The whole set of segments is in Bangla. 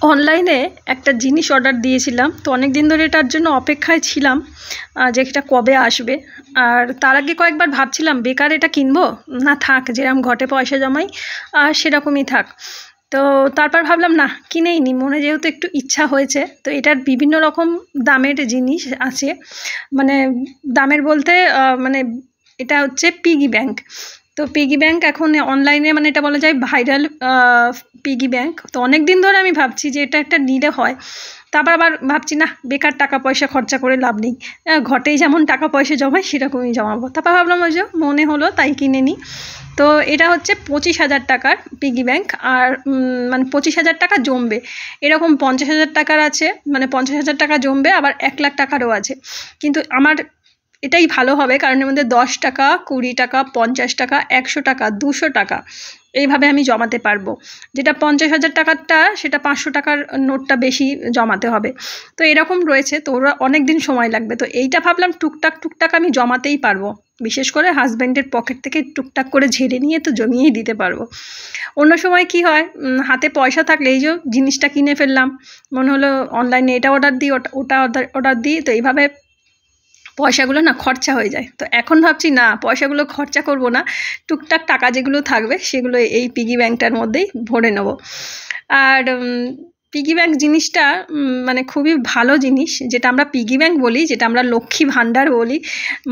অনলাইনে একটা জিনিস অর্ডার দিয়েছিলাম, তো অনেক দিন ধরে এটার জন্য অপেক্ষায় ছিলাম যে এটা কবে আসবে। আর তার আগে কয়েকবার ভাবছিলাম বেকার এটা কিনবো না, থাক যেরকম ঘটে পয়সা জমাই আর সেরকমই থাক। তো তারপর ভাবলাম না, কিনেই নি, মনে যেহেতু একটু ইচ্ছা হয়েছে। তো এটার বিভিন্ন রকম দামের জিনিস আছে, মানে দামের বলতে মানে এটা হচ্ছে পিগি ব্যাংক। তো পিগি ব্যাংক এখন অনলাইনে মানে এটা বলা যায় ভাইরাল পিগি ব্যাংক। তো অনেক দিন ধরে আমি ভাবছি যে এটা একটা নিলে হয়। তারপর আবার ভাবছি না, বেকার টাকা পয়সা খরচা করে লাভ নেই, ঘটেই যেমন টাকা পয়সা জমায় সেরকমই জমাবো। তারপর ভাবলাম ওই যে মনে হলো তাই কিনে নিই। তো এটা হচ্ছে 25,000 টাকার পিগি ব্যাংক। আর মানে 25,000 টাকা জমবে, এরকম 50,000 টাকার আছে, মানে 50,000 টাকা জমবে, আবার 1,00,000 টাকারও আছে। কিন্তু আমার এটাই ভালো হবে, কারণ এর মধ্যে 10 টাকা, 20 টাকা, 50 টাকা, 100 টাকা, 200 টাকা এইভাবে আমি জমাতে পারবো। যেটা 50,000 টাকারটা সেটা 500 টাকার নোটটা বেশি জমাতে হবে। তো এরকম রয়েছে, তো ওরা অনেক দিন সময় লাগবে। তো এইটা ভাবলাম টুকটাক টুকটাক আমি জমাতেই পারবো, বিশেষ করে হাজব্যান্ডের পকেট থেকে টুকটাক করে ঝেড়ে নিয়ে তো জমিয়েই দিতে পারবো। অন্য সময় কি হয়, হাতে পয়সা থাকলে এই যে জিনিসটা কিনে ফেললাম, মনে হলো অনলাইনে এটা অর্ডার দিই, ওটা অর্ডার দিই, তো এইভাবে পয়সাগুলো না খরচা হয়ে যায়। তো এখন ভাবছি না, পয়সাগুলো খরচা করব না, টুকটাক টাকা যেগুলো থাকবে সেগুলো এই পিগি ব্যাংকটার মধ্যেই ভরে নেব। আর পিগি ব্যাংক জিনিসটা মানে খুবই ভালো জিনিস, যেটা আমরা পিগি ব্যাংক বলি, যেটা আমরা লক্ষ্মী ভাণ্ডার বলি।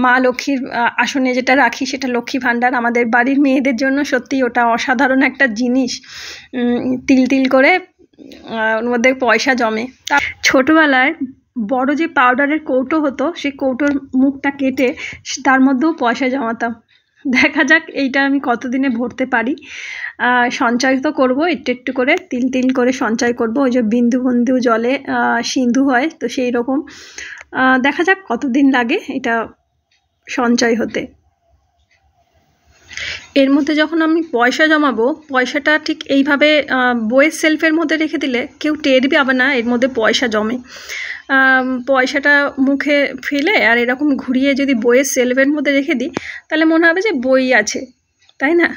মা লক্ষ্মীর আসনে যেটা রাখি সেটা লক্ষ্মী ভাণ্ডার। আমাদের বাড়ির মেয়েদের জন্য সত্যি ওটা অসাধারণ একটা জিনিস। তিল তিল করে ওর মধ্যে পয়সা জমে। ছোটোবেলায় বড় যে পাউডারের কৌটো হতো, সেই কৌটোর মুখটা কেটে তার মধ্যেও পয়সা জমাতাম। দেখা যাক এইটা আমি কতদিনে ভরতে পারি। সঞ্চয় তো করবো, একটু একটু করে তিল তিল করে সঞ্চয় করব। ওই যে বিন্দু বিন্দু জলে সিন্ধু হয়, তো সেই রকম। দেখা যাক কতদিন লাগে এটা সঞ্চয় হতে। এর মধ্যে যখন আমি পয়সা জমাবো, পয়সাটা ঠিক এইভাবে বইয়ের সেলফের মধ্যে রেখে দিলে কেউ টেরই পাবে না এর মধ্যে পয়সা জমে। পয়সাটা মুখে ফেলে আর এরকম ঘুরিয়ে যদি বইয়ের সেলফের মধ্যে রেখে দিই, তাহলে মনে হবে যে বই আছে, তাই না?